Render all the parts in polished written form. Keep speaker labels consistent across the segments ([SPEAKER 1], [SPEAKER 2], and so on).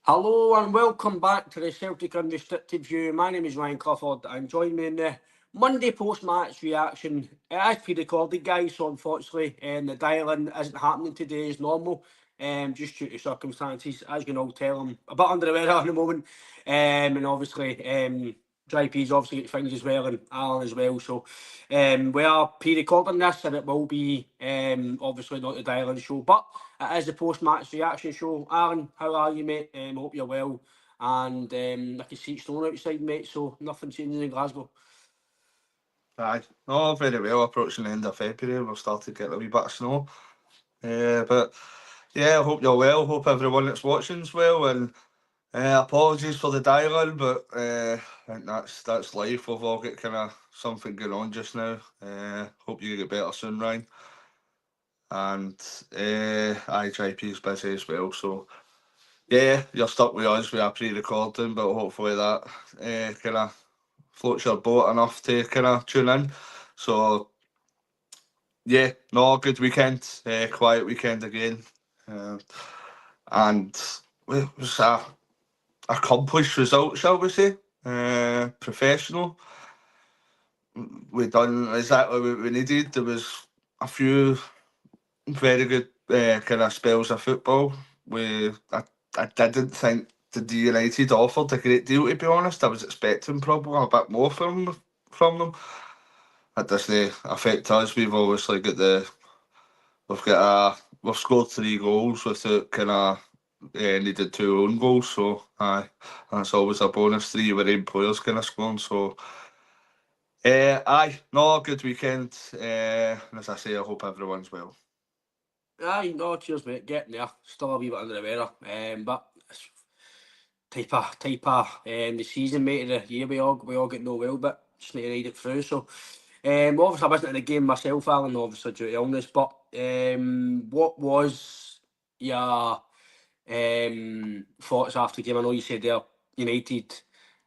[SPEAKER 1] Hello and welcome back to the Celtic Unrestricted View. My name is Ryan Clifford and join me in the Monday post-match reaction. It has pre-recorded, guys, so unfortunately the dial-in isn't happening today as normal, just due to circumstances. As you can all tell, I'm a bit under the weather at the moment, and obviously Dry P's obviously got things as well, and Alan as well. So we are pre-recording this, and it will be obviously not the dial-in show, but it is a post-match reaction show. Aaron, how are you, mate? Hope you're well. And I can see it's snowing outside, mate, so nothing changing in Glasgow.
[SPEAKER 2] Aye, no, very well. Approaching the end of February, we've started getting a wee bit of snow. But yeah, I hope you're well. Hope everyone that's watching's well. And apologies for the dial-in, but I think that's life. We've all got kind of something going on just now. Hope you get better soon, Ryan. And IJP's busy as well, so yeah, you're stuck with us. We are pre-recording, but hopefully that kind of floats your boat enough to kind of tune in. So yeah, no, good weekend, quiet weekend again, uh, and it was a accomplished result, shall we say? Professional. We done exactly what we needed. There was a few very good kind of spells of football. I didn't think Dundee United offered a great deal, to be honest. I was expecting probably a bit more from them. That doesn't affect us. We've scored 3 goals without kind of needed 2 own goals. So aye, that's always a bonus. 3 of our own players kind of scoring. So aye, no, good weekend. And as I say, I hope everyone's well.
[SPEAKER 1] Aye, no, cheers, mate. Getting there. Still a wee bit under the weather. But it's type of the season, mate, of the year we all get no well, but just need to ride it through. So obviously I wasn't in the game myself, Alan, obviously due to illness, but what was your thoughts after the game? I know you said there United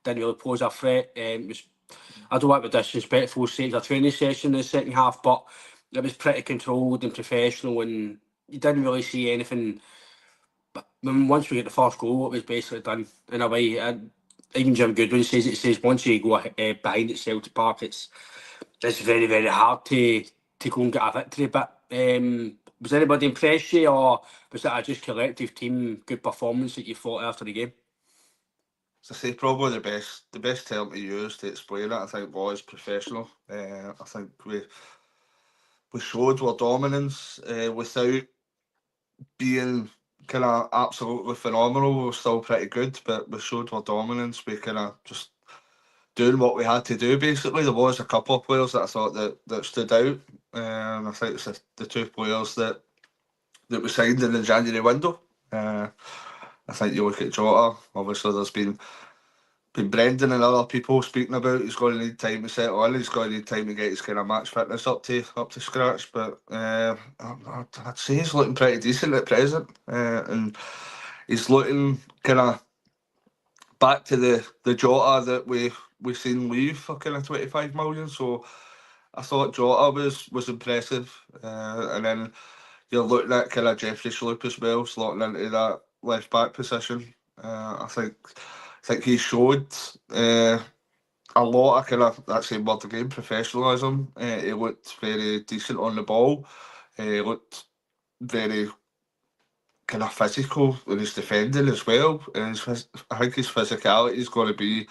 [SPEAKER 1] didn't really pose a threat. It was, I don't want to be disrespectful, saying a training session in the second half, but it was pretty controlled and professional, and you didn't really see anything. But when once we get the first goal, it was basically done in a way. And even Jim Goodwin says once you go behind at Celtic Park, it's very very hard to go and get a victory. But was anybody impressed you, or was it a just collective team good performance that you thought after the game?
[SPEAKER 2] As I say, probably the best term to use to explain it, I think, was professional. I think we showed our dominance without being kind of absolutely phenomenal. We were still pretty good, but we showed our dominance. We kind of just doing what we had to do. Basically, there was a couple of players that I thought that stood out. I think it's the 2 players that we signed in the January window. I think you look at Jota. Obviously, there's been Brendan and other people speaking about he's going to need time to settle in. He's going to need time to get his kind of match fitness up to scratch. But I'd say he's looking pretty decent at present, and he's looking kind of back to the Jota that we seen leave for kind of 25 million. So I thought Jota was impressive, and then you're looking at kind of Jeffrey Schlupp as well, slotting into that left back position. I think he showed a lot of kind of that same word again, professionalism. He looked very decent on the ball. He looked very kind of physical in his defending as well. And I think his physicality is going to be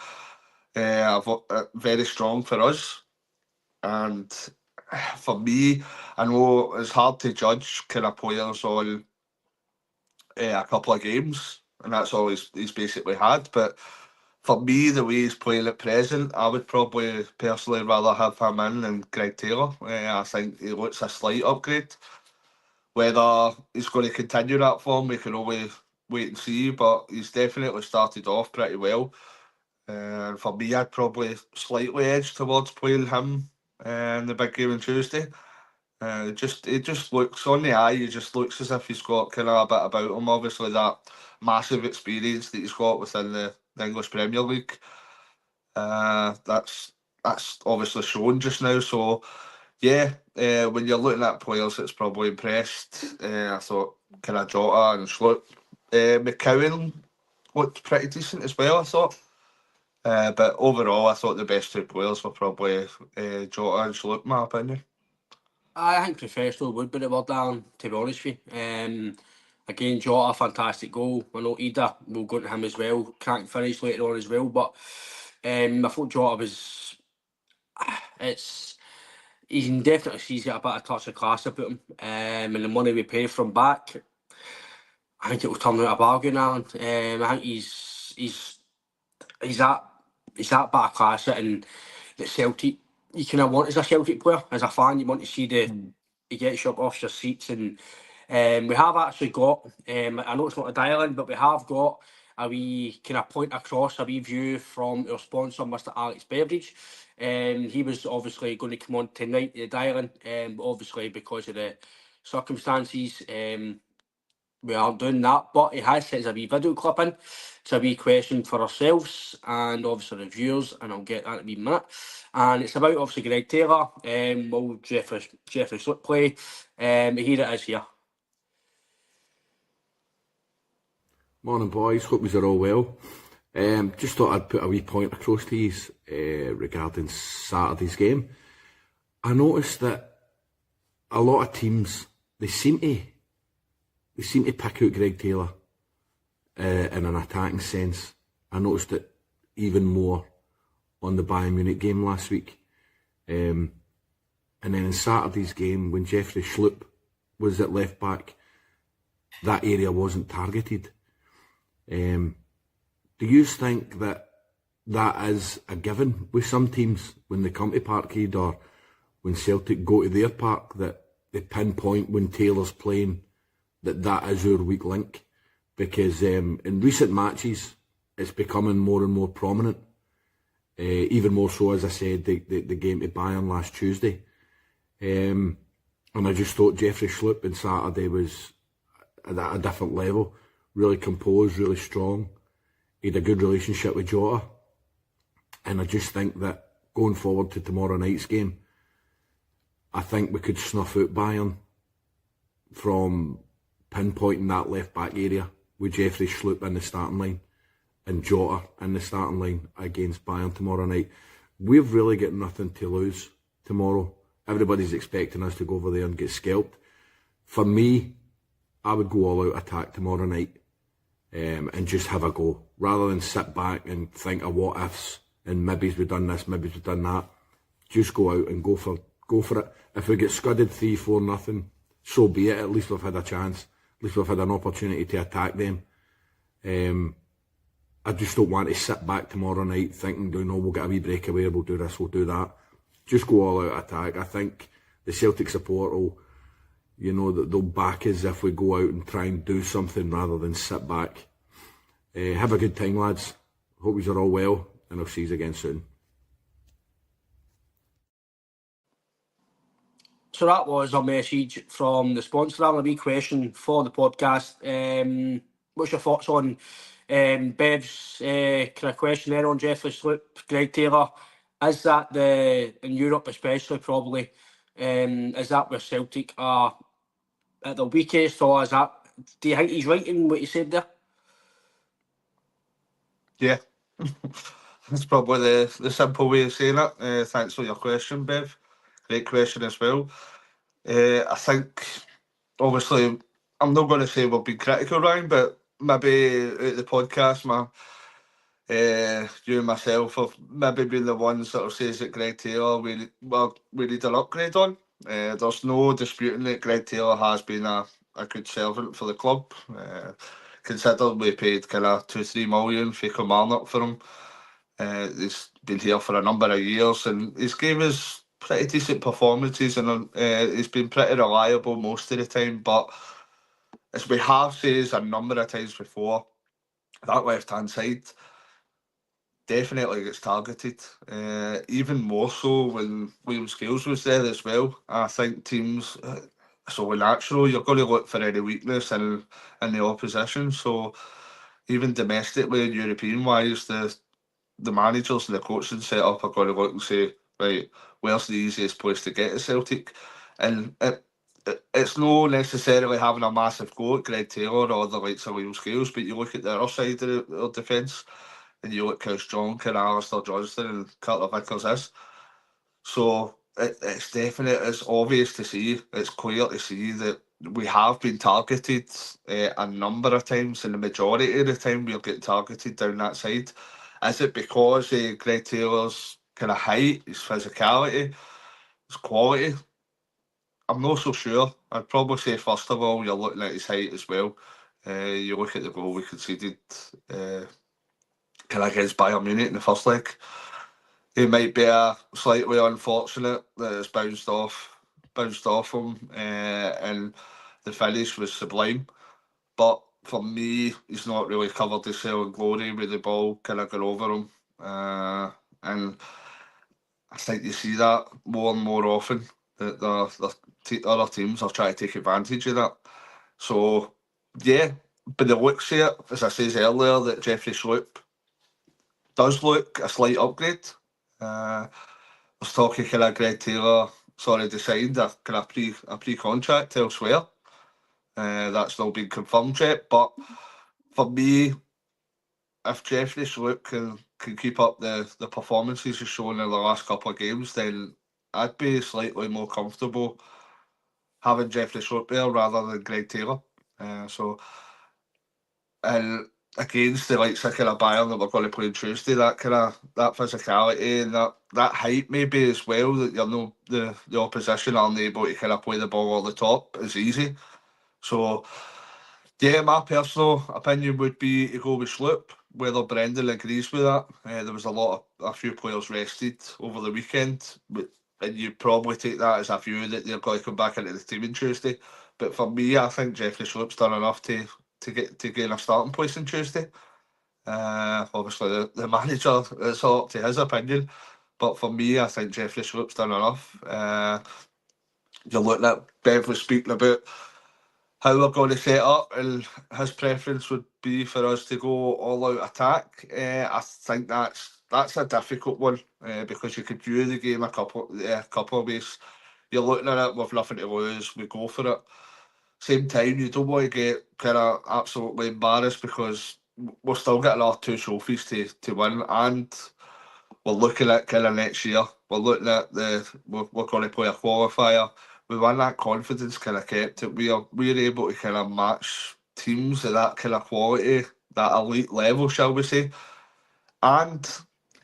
[SPEAKER 2] very strong for us. And for me, I know it's hard to judge kind of players on a couple of games, and that's all he's basically had. But for me, the way he's playing at present, I would probably personally rather have him in than Greg Taylor. I think he looks a slight upgrade. Whether he's going to continue that form, we can only wait and see. But he's definitely started off pretty well. For me, I'd probably slightly edge towards playing him in the big game on Tuesday. It just looks on the eye. It just looks as if he's got kind of a bit about him. Obviously, that massive experience that he's got within the English Premier League. That's obviously shown just now. So yeah, when you're looking at players that's probably impressed, I thought kind of Jota and Schlupp. McCowan looked pretty decent as well, I thought. But overall, I thought the best two players were probably Jota and Schlupp, in my opinion.
[SPEAKER 1] I think professional would be the word, Darren, to be honest with you. Again, Jota, fantastic goal. I know Idah will go to him as well. Can't finish later on as well. But I thought Jota was... You can definitely see he's got a bit of touch of class about him. And the money we pay from back, I think it will turn out a bargain, Alan. I think he's that bit of class and that Celtic you kind of want as a Celtic player, as a fan. You want to see he gets you up off your seats, and we have actually got. I know it's not a dial-in, but we have got a wee kind of point across, a wee view from our sponsor, Mr. Alex Beveridge. He was obviously going to come on tonight, the dial-in, but obviously because of the circumstances, we aren't doing that. But he has sent us a wee video clip in. It's a wee question for ourselves and obviously the viewers, and I'll get that in a wee minute. And it's about obviously Greg Taylor. Will Jeffrey Schlupp play? Here it is here.
[SPEAKER 3] Morning, boys. Hope you're all well. Just thought I'd put a wee point across to you regarding Saturday's game. I noticed that a lot of teams they seem to pick out Greg Taylor in an attacking sense. I noticed it even more on the Bayern Munich game last week. And then in Saturday's game, when Jeffrey Schlupp was at left back, that area wasn't targeted. Do you think that is a given with some teams when they come to Parkhead or when Celtic go to their park, that they pinpoint when Taylor's playing that is our weak link? Because in recent matches it's becoming more and more prominent, even more so, as I said, the game to Bayern last Tuesday. And I just thought Jeffrey Schlupp on Saturday was at a different level. Really composed, really strong. He had a good relationship with Jota. And I just think that going forward to tomorrow night's game, I think we could snuff out Bayern from pinpointing that left back area with Jeffrey Schlupp in the starting line and Jota in the starting line against Bayern tomorrow night. We've really got nothing to lose tomorrow. Everybody's expecting us to go over there and get scalped. For me, I would go all out attack tomorrow night. And just have a go, rather than sit back and think of what ifs and maybe we've done this, maybe we've done that. Just go out and go for it. If we get scudded 3-4-0, so be it. At least we've had a chance. At least we've had an opportunity to attack them. I just don't want to sit back tomorrow night thinking, we'll get a wee breakaway, we'll do this, we'll do that. Just go all out attack. I think the Celtic support will, they'll back us if we go out and try and do something rather than sit back. Have a good time, lads. Hope you're all well, and I'll see you again soon.
[SPEAKER 1] So that was a message from the sponsor. I have a wee question for the podcast. What's your thoughts on Bev's kind of question there on Jeffrey Schlupp, Greg Taylor? Is that in Europe especially probably, is that where Celtic are at the weakest, or do you think he's right in what he said there?
[SPEAKER 2] Yeah, that's probably the simple way of saying it. Thanks for your question, Bev. Great question as well. I think, obviously, I'm not going to say we've been critical, Ryan, but maybe at the podcast, you and myself have maybe been the ones that have says that Greg Taylor we need an upgrade on. There's no disputing that Greg Taylor has been a good servant for the club. Considering we paid kind of 2-3 million for Kilmarnock for him. He's been here for a number of years and he's gave us pretty decent performances and he's been pretty reliable most of the time. But as we have said a number of times before, that left-hand side definitely gets targeted. Even more so when William Scales was there as well. I think teams, so natural, you're going to look for any weakness in the opposition. So even domestically and European-wise, the managers and the coaching setup are going to look and say, right, where's the easiest place to get to Celtic? And it's not necessarily having a massive go at Greg Taylor or the likes of Liam Scales, but you look at the other side of the defence and you look how strong kind of Alistair Johnston and Carter Vickers is. So it's definitely, it's obvious to see, it's clear to see that we have been targeted a number of times, and the majority of the time we're getting targeted down that side. Is it because Greg Taylor's kind of height, his physicality, his quality? I'm not so sure. I'd probably say, first of all, you're looking at his height as well. You look at the goal we conceded kind of against Bayern Munich in the first leg. He might be slightly unfortunate that it's bounced off him, and the finish was sublime. But for me, he's not really covered himself in glory with the ball kind of going over him. And I think you see that more and more often, that the other teams are trying to take advantage of that. So, yeah, but the looks here, as I said earlier, that Jeffrey Schlupp does look a slight upgrade. I was talking kind of Greg Taylor decided a kind of a pre-contract elsewhere. That's not been confirmed yet, but for me, if Jeffrey Schlupp can keep up the performances he's shown in the last couple of games, then I'd be slightly more comfortable having Jeffrey Schlupp there rather than Greg Taylor. And against the likes of kind of Bayern that we're going to play on Tuesday, that physicality and that height maybe as well, that you know the opposition aren't able to kind of play the ball over the top is easy. So yeah, my personal opinion would be to go with Schlupp. Whether Brendan agrees with that, there was a few players rested over the weekend, and you probably take that as a view that they're going to come back into the team on Tuesday. But for me, I think Jeffrey Schlupp's done enough to gain a starting place on Tuesday. Obviously, the manager, it's all up to his opinion. But for me, I think Jeffrey Schlupp's done enough. You're looking at Bev was speaking about how we're going to set up, and his preference would be for us to go all out attack. I think that's a difficult one because you could view the game a couple of ways. You're looking at it with nothing to lose, we go for it. Same time, you don't want to get kind of absolutely embarrassed because we're still getting our 2 trophies to win, and we're looking at kind of next year. We're looking at we're going to play a qualifier. We want that confidence kind of kept, that we're able to kind of match teams at that kind of quality, that elite level, shall we say. And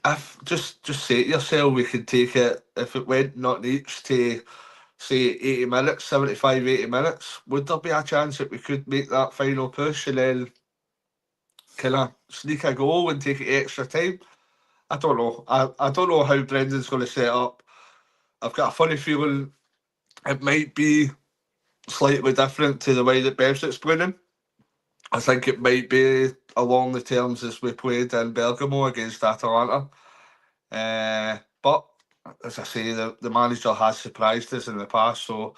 [SPEAKER 2] if just say to yourself, we could take it, if it went not each to say 80 minutes, 75, 80 minutes, would there be a chance that we could make that final push and then kind of sneak a goal and take it extra time? I don't know. I don't know how Brendan's going to set up. I've got a funny feeling it might be slightly different to the way that Bev's explaining. I think it might be along the terms as we played in Bergamo against Atalanta. But as I say, the manager has surprised us in the past, so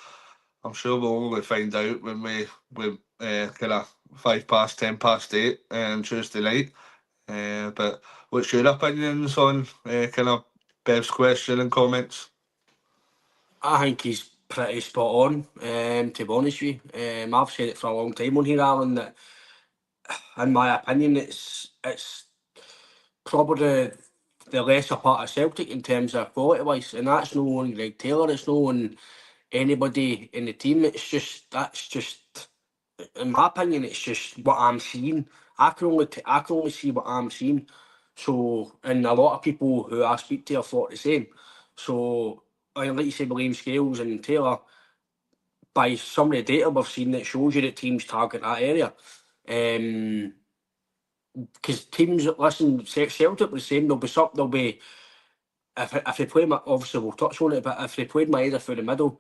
[SPEAKER 2] I'm sure we'll only find out when we kind of 8:05 on Tuesday night. But what's your opinions on kind of Bev's question and comments?
[SPEAKER 1] I think he's pretty spot on, to be honest with you. I've said it for a long time on here, Alan, that in my opinion it's probably the lesser part of Celtic in terms of quality wise, and that's no on Greg Taylor, it's no on anybody in the team. That's just in my opinion, it's just what I'm seeing. I can only see what I'm seeing. So, and a lot of people who I speak to are thought the same. So, like you say, Liam Scales and Taylor, by some of the data we've seen, that shows you that teams target that area. Because teams, listen, Celtic was saying they'll be if they play, obviously we'll touch on it, but if they played Maeda through the middle,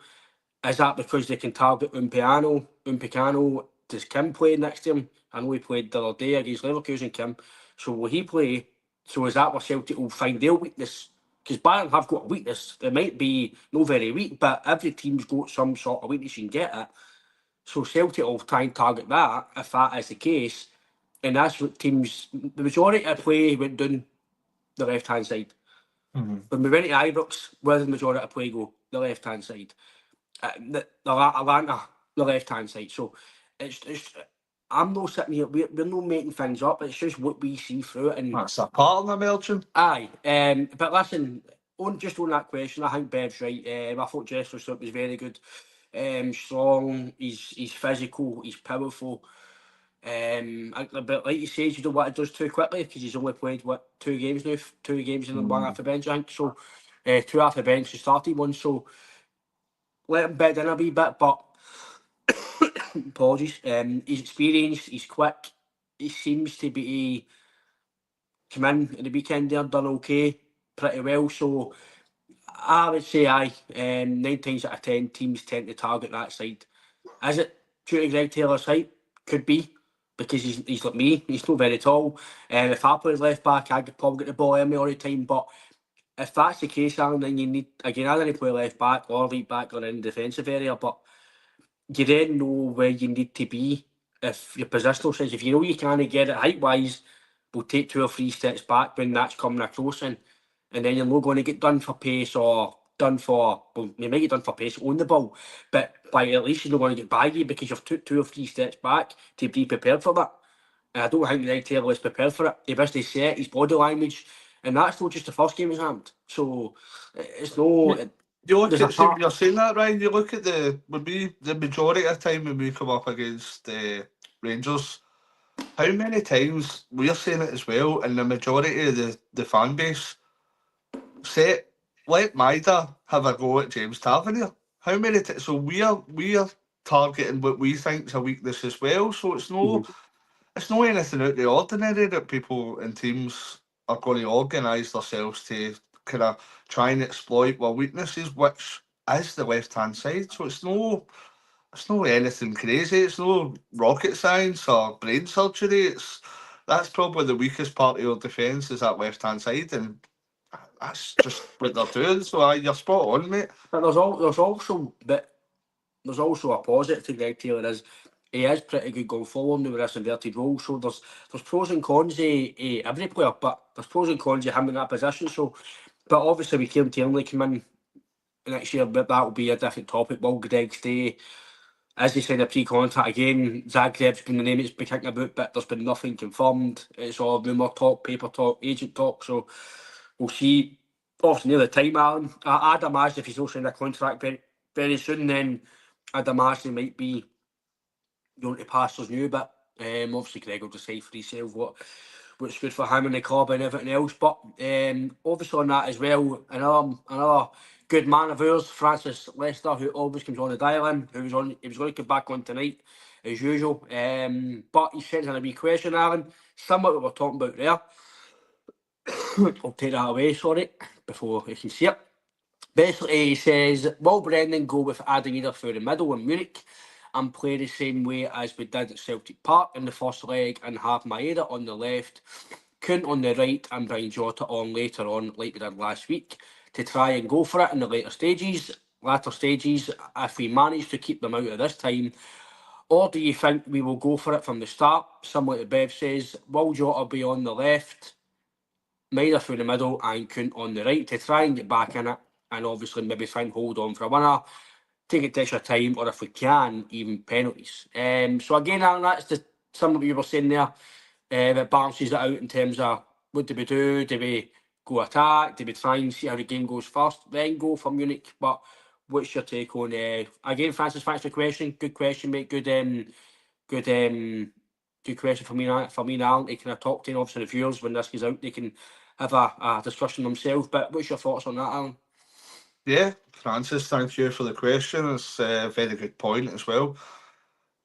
[SPEAKER 1] is that because they can target Upamecano? Does Kim play next to him? I know he played the other day against Leverkusen, Kim. So will he play? So is that where Celtic will find their weakness? Because Bayern have got a weakness. They might be not very weak, but every team's got some sort of weakness, you can get it. So Celtic will try and target that if that is the case. And that's what teams, the majority of play went down the left-hand side.
[SPEAKER 2] Mm-hmm.
[SPEAKER 1] When we went to Ibrox, where did the majority of play go? The left-hand side. The Atlanta, the left-hand side. So it's I'm not sitting here, we're not making things up, it's just what we see through it. And
[SPEAKER 2] That's a part of the Belgium.
[SPEAKER 1] aye, but listen, on that question, I think Bev's right. I thought Jester was very good. Strong, he's physical, he's powerful. But like you said, you don't want to do too quickly because he's only played 2 games now, 2 games and then 1 off the bench, I think. So 2 off the bench, he started 1. So let him bed in a wee bit, but apologies. He's experienced, he's quick. He seems to be come in at the weekend there, done okay, pretty well. So I would say aye. 9 times out of 10, teams tend to target that side. Is it due to Greg Taylor's height? Could be, because he's like me. He's not very tall. If I played left back, I'd probably get the ball in me all the time. But if that's the case, Alan, then you need, again, I didn't play left back or right back or in the defensive area, but you then know where you need to be. If your positional sense, if you know you can't get it height wise, we'll take 2 or 3 steps back when that's coming across in, and then you're not going to get done for pace or done for, well, you might get done for pace on the ball, but by at least you're not going to get by you because you've took 2 or 3 steps back to be prepared for that. And I don't think Greg Taylor was prepared for it. He missed his set, his body language, and that's not just the first game he's hand. So it's no.
[SPEAKER 2] You look
[SPEAKER 1] There's
[SPEAKER 2] at,
[SPEAKER 1] a part.
[SPEAKER 2] you're saying that, Ryan. You look at the majority of the time when we come up against Rangers, how many times we're saying it as well, and the majority of the fan base let Maida have a go at James Tavernier. How many? So we're targeting what we think is a weakness as well. So it's no anything out of the ordinary that people and teams are going to organise themselves to kind of try and exploit our weaknesses, which is the left hand side. So it's no anything crazy. It's no rocket science or brain surgery. That's probably the weakest part of your defence is that left hand side, and that's just what they're doing. So you're spot on, mate.
[SPEAKER 1] But there's also a positive to Greg Taylor is he is pretty good going forward now with this inverted role. So there's pros and cons of every player, but there's pros and cons of him in that position. So, but obviously with Kieran Tierney come in next year, but that will be a different topic. Will Greg stay? As they said, a pre-contract again. Zagreb's been the name it's been kicking about, but there's been nothing confirmed. It's all rumour talk, paper talk, agent talk. So we'll see. Obviously, near the time, Alan. I'd imagine if he's not signing a contract very, very soon, then I'd imagine he might be going to pastures new. But obviously, Greg will decide for himself what's good for him and the club and everything else. But obviously on that as well, another good man of ours, Francis Lester, who always comes on the dial-in, he was going to come back on tonight as usual. But he sends in a wee question, Alan, similar to what we're talking about there. I'll take that away, sorry, before you can see it. Basically, he says, will Brendan go with adding Idah through the middle in Munich and play the same way as we did at Celtic Park in the first leg and have Maeda on the left, Kuhn on the right and bring Jota on later on like we did last week to try and go for it in the later stages if we manage to keep them out at this time? Or do you think we will go for it from the start, similar to Bev says, will Jota be on the left, Maeda through the middle and Kuhn on the right to try and get back in it and obviously maybe try and hold on for a winner, take it to extra time, or if we can, even penalties. So again, Alan, that's some of what you were saying there. That balances it out in terms of what do we do? Do we go attack? Do we try and see how the game goes first, then go for Munich? But what's your take on again, Francis? Thanks for the question. Good question, mate. Good question for me and Alan. They can talk to, and obviously the viewers when this goes out, they can have a discussion themselves. But what's your thoughts on that, Alan?
[SPEAKER 2] Yeah, Francis, thank you for the question. It's a very good point as well.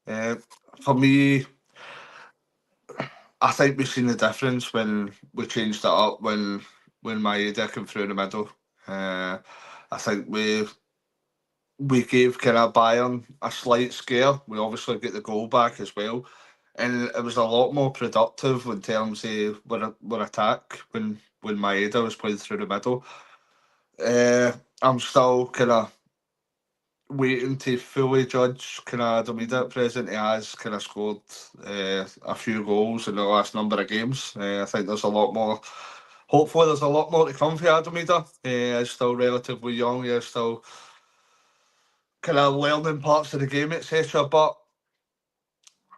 [SPEAKER 2] For me, I think we've seen the difference when we changed it up when Maeda came through the middle. I think we gave kind of Bayern a slight scare. We obviously get the goal back as well, and it was a lot more productive in terms of our attack when Maeda was playing through the middle. I'm still kind of waiting to fully judge kind of Adam Idah at present. He has kind of scored a few goals in the last number of games. I think there's a lot more. Hopefully, there's a lot more to come for Adam Idah. He's still relatively young. He's still kind of learning parts of the game, etc. But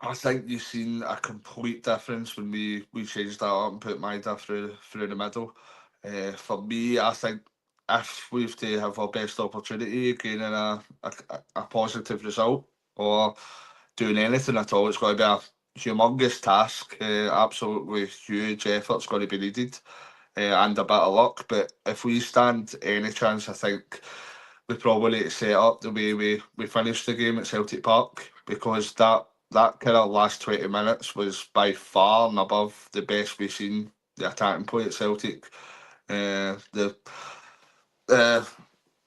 [SPEAKER 2] I think you've seen a complete difference when we changed that up and put Maida through the middle. For me, I think if we've to have our best opportunity gaining a positive result or doing anything at all, it's going to be a humongous task. Absolutely huge effort's going to be needed, and a bit of luck. But if we stand any chance, I think we probably need to set up the way we finished the game at Celtic Park, because that kind of last 20 minutes was by far and above the best we've seen the attacking play at Celtic. The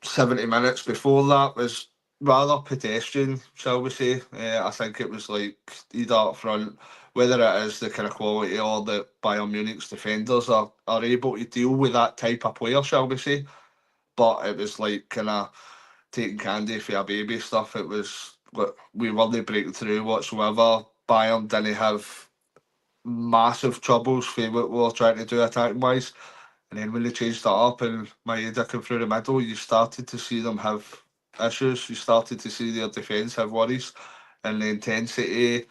[SPEAKER 2] 70 minutes before that was rather pedestrian, shall we say. I think it was like either up front, whether it is the kind of quality or the Bayern Munich's defenders are able to deal with that type of player, shall we say. But it was like kind of taking candy for a baby stuff. It was, we weren't breaking through whatsoever. Bayern didn't have massive troubles for what we were trying to do attacking wise. And then when they changed that up and Maeda came through the middle, you started to see them have issues. You started to see their defence have worries, and the intensity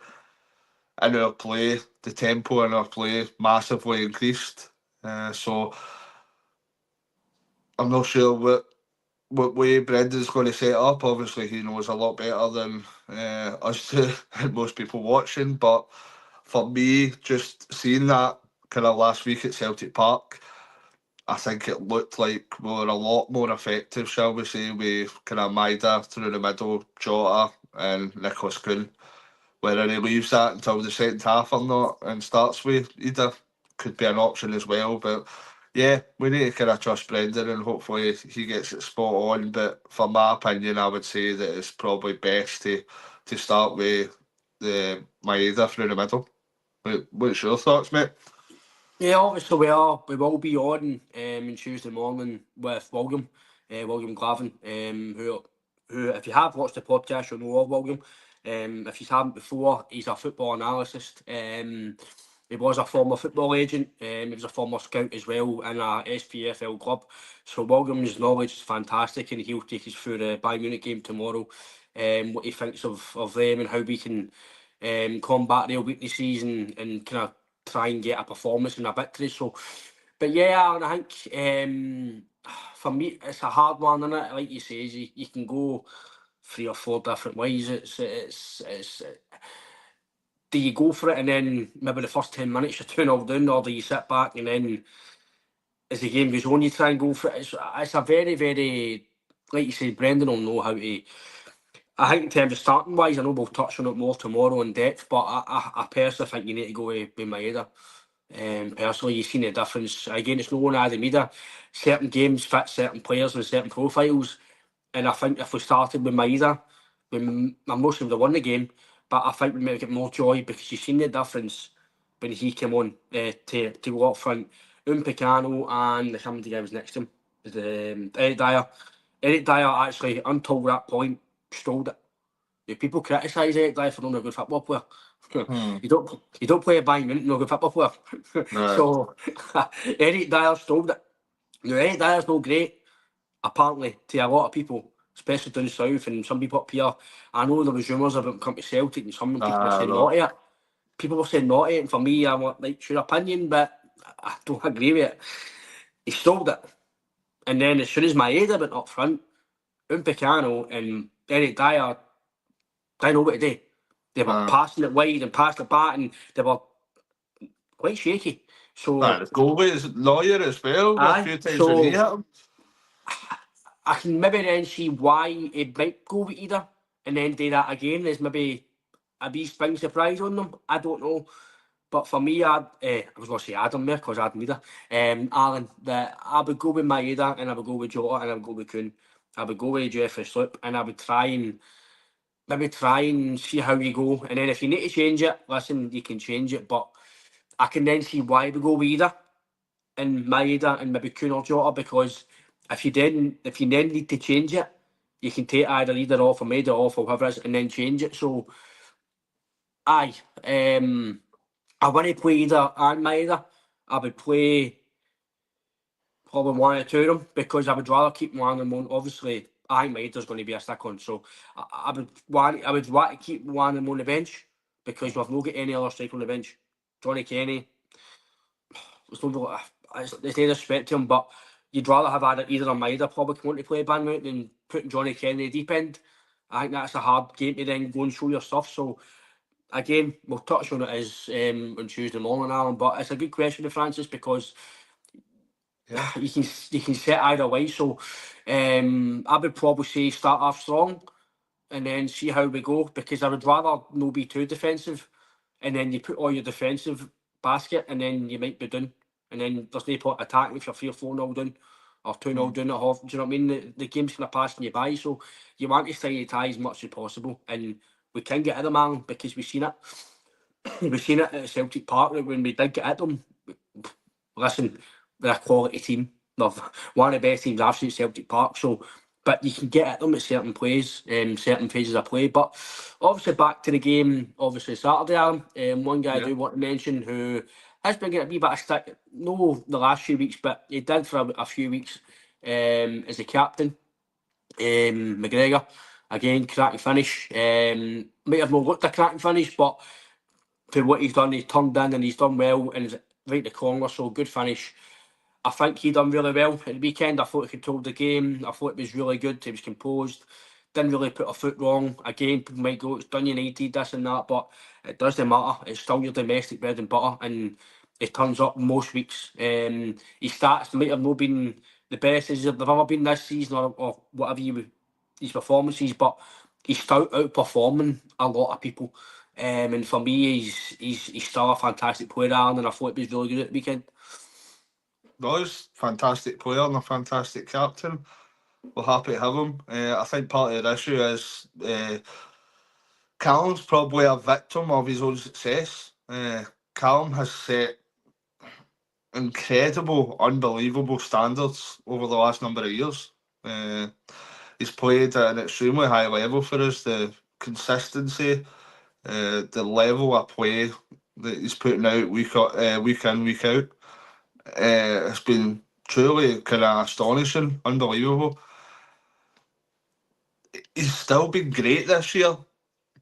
[SPEAKER 2] in our play, the tempo in our play massively increased. So I'm not sure what way Brendan's going to set up. Obviously, he knows a lot better than us two and most people watching. But for me, just seeing that kind of last week at Celtic Park, I think it looked like we were a lot more effective, shall we say, with kind of Maida through the middle, Jota and Nicholas Kuhn. Whether he leaves that until the second half or not and starts with Idah could be an option as well. But yeah, we need to kind of trust Brendan and hopefully he gets it spot on. But for my opinion, I would say that it's probably best to start with the Maeda through the middle. What's your thoughts, mate?
[SPEAKER 1] Yeah, obviously we will be on on Tuesday morning with William Glavin, who if you have watched the podcast you'll know of William. If you haven't before, he's a football analyst. He was a former football agent. He was a former scout as well in a SPFL club. So William's knowledge is fantastic, and he'll take us through the Bayern Munich game tomorrow. What he thinks of them and how we can combat their weaknesses and kind of try and get a performance and a victory. So, but yeah, Alan, I think for me it's a hard one, isn't it? Like you say, you can go 3 or 4 different ways. It's do you go for it and then maybe the first 10 minutes you're 2-0 down, or do you sit back and then as the game goes on you try and go for it? It's a very, very, like you say, Brendan will know how to. I think in terms of starting wise, I know we'll touch on it more tomorrow in depth, but I personally think you need to go with Maeda. Personally, you've seen the difference. Again, it's no one Idah. Certain games fit certain players with certain profiles, and I think if we started with Maeda, I'm not sure we would have won the game, but I think we might get more joy because you've seen the difference when he came on to go up front. Upamecano and the guy was next to him, was Eric Dyer. Eric Dyer actually, until that point, stole it. Yeah, people criticise Eric Dyer for not a good football player. You don't play a Bayern Munich, not a good football player.
[SPEAKER 2] Right.
[SPEAKER 1] So Eric Dyer stole it. Now Eric Dyer's not great, apparently, to a lot of people, especially down south and some people up here. I know there was rumours about him coming to Celtic and some people were saying not to it. People were saying not to it, and for me, I'm like, it's your opinion, but I don't agree with it. He stole it. And then as soon as Maeda went up front, Upamecano and Eric Dyer didn't know what to do. They were passing it wide and passing it back, and they were quite shaky. So
[SPEAKER 2] The goalie is lawyer as well. A few times when he hit him.
[SPEAKER 1] I can maybe then see why he might go with Idah and then do that again. There's maybe a wee spring surprise on them. I don't know. But for me, I was going to say Adam there because I had Idah. Alan, that I would go with Maeda and I would go with Jota and I would go with Kuhn. I would go with Jeffrey Sloop and I would try and see how you go. And then if you need to change it, listen, you can change it. But I can then see why we go with Idah and Maeda and maybe Kuhn or Jota, because if you then need to change it, you can take either Idah off or Maeda off or whatever it is and then change it. So I wouldn't play Idah and Maeda. I would play probably one or two of them because I would rather keep one of them on. Obviously, I think Idah's going to be a stick on. So I would want to keep one of them on the bench because we've not got any other striker on the bench. Johnny Kenny, there's no disrespect to him, but you'd rather have either or Idah probably come on to play Bournemouth than putting Johnny Kenny in the deep end. I think that's a hard game to then go and show your stuff. So again, we'll touch on it as on Tuesday morning, Alan. But it's a good question, Francis, because you can set either way. So I would probably say start off strong and then see how we go, because I would rather not be too defensive, and then you put all your defensive basket and then you might be done, and then there's no point attacking if you're 3-4-0 down or 2-0 down at half. Do you know what I mean? The game's kind of passing you by, so you want to stay tie as much as possible, and we can get at them, Alan, because we've seen it. We've seen it at Celtic Park when we did get at them. Listen, they're a quality team. They're one of the best teams I've seen at Celtic Park. So, but you can get at them at certain plays, certain phases of play. But obviously, back to the game, obviously Saturday, Alan. One guy I do want to mention who has been getting a wee bit of stick, no the last few weeks, but he did for a few weeks as the captain, McGregor. Again, cracking finish. Might have not looked a cracking finish, but for what he's done, he's turned in and he's done well and he's right the corner, so good finish. I think he done really well at the weekend. I thought he controlled the game. I thought it was really good. He was composed. Didn't really put a foot wrong. Again, people might go, it's Dundee United, this and that, but it doesn't matter. It's still your domestic bread and butter, and he turns up most weeks. His stats might have not been the best as they've ever been this season, or whatever his performances, but he's still outperforming a lot of people. And for me, he's still a fantastic player, and I thought he was really good at the weekend.
[SPEAKER 2] No, he's a fantastic player and a fantastic captain. We're happy to have him. I think part of the issue is Callum's probably a victim of his own success. Callum has set incredible, unbelievable standards over the last number of years. He's played at an extremely high level for us. The consistency, the level of play that he's putting out week in, week out, it's been truly kind of astonishing, unbelievable. He's still been great this year,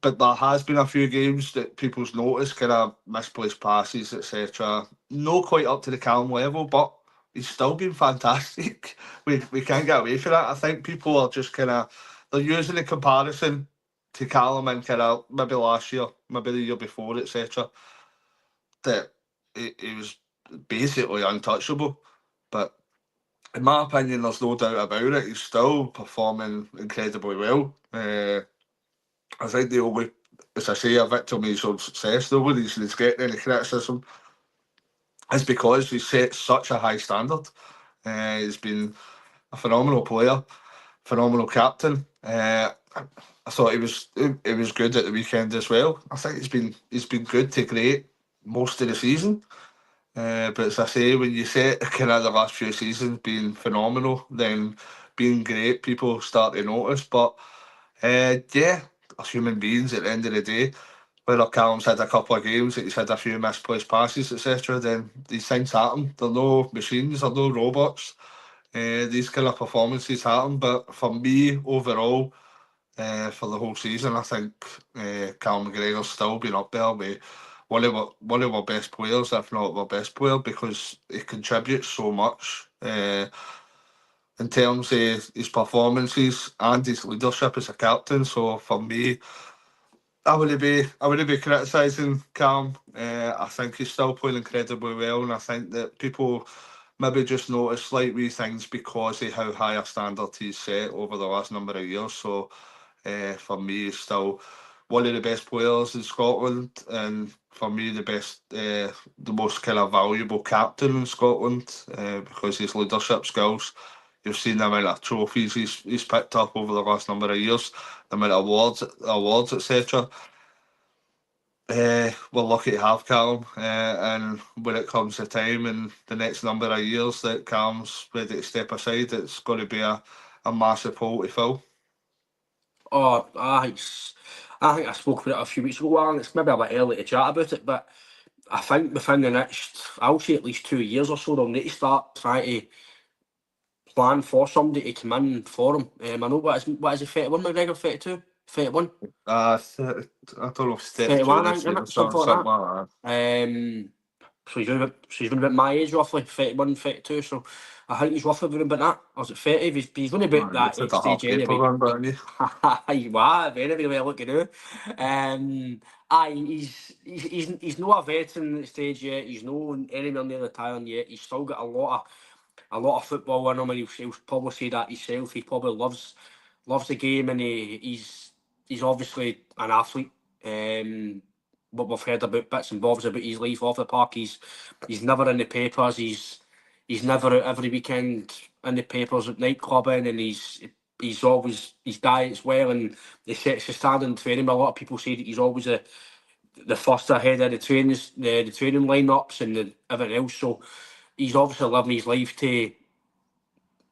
[SPEAKER 2] but there has been a few games that people's noticed, kind of misplaced passes, etc. Not quite up to the Callum level, but he's still been fantastic. We can't get away from that. I think people are just they're using the comparison to Callum and maybe last year, maybe the year before, etc. That he was basically untouchable. But in my opinion, there's no doubt about it. He's still performing incredibly well. I think the only, as I say, a victim of his own success, the only reason he's getting any criticism is because he's set such a high standard. He's been a phenomenal player, phenomenal captain. I thought he was good at the weekend as well. I think he's been good to great most of the season. But as I say, when you set the last few seasons being phenomenal, then being great, people start to notice. But as human beings at the end of the day, whether Callum's had a couple of games that he's had a few misplaced passes, etc., then these things happen. They're no machines, they're no robots. These kind of performances happen. But for me, overall, for the whole season, I think Callum McGregor's still been up there with one of our best players, if not our best player, because he contributes so much in terms of his performances and his leadership as a captain. So for me, I wouldn't be criticising Callum. I think he's still playing incredibly well, and I think that people maybe just notice slight wee things because of how high a standard he's set over the last number of years. So for me, he's still one of the best players in Scotland, and for me, the most kind of valuable captain in Scotland because his leadership skills. You've seen the amount of trophies he's picked up over the last number of years, the amount of awards, etc. We're lucky to have Callum, and when it comes to time and the next number of years that Callum's ready to step aside, it's going to be a massive hole to fill.
[SPEAKER 1] Oh, I think I spoke about it a few weeks ago, Alan. It's maybe a bit early to chat about it, but I think within the next, I'll say at least 2 years or so, they'll need to start trying to plan for somebody to come in for him. I know what is it, 31 McGregor, 32? 31?
[SPEAKER 2] I don't know if it's
[SPEAKER 1] 31,
[SPEAKER 2] 32
[SPEAKER 1] I
[SPEAKER 2] this
[SPEAKER 1] think,
[SPEAKER 2] year or
[SPEAKER 1] something
[SPEAKER 2] something
[SPEAKER 1] like
[SPEAKER 2] like that.
[SPEAKER 1] that. So he's been about my age roughly, 31, 32. So I think he's roughly been about that. Or is it 30? He's going to be at
[SPEAKER 2] It's
[SPEAKER 1] that
[SPEAKER 2] a
[SPEAKER 1] stage
[SPEAKER 2] half paper
[SPEAKER 1] anyway.
[SPEAKER 2] run, but
[SPEAKER 1] Wow, very well looking now. Aye, he's not a veteran at the stage yet. He's not anywhere near retiring yet. He's still got a lot of football in him, and he'll probably say that himself. He probably loves the game, and he's obviously an athlete. What we've heard about bits and bobs about his life off the park. He's never in the papers. He's never out every weekend in the papers at nightclubbing, and he's always his diet's well, and he sets the standard in training. A lot of people say that he's always the first ahead of the trainings, the training lineups and everything else. So he's obviously living his life to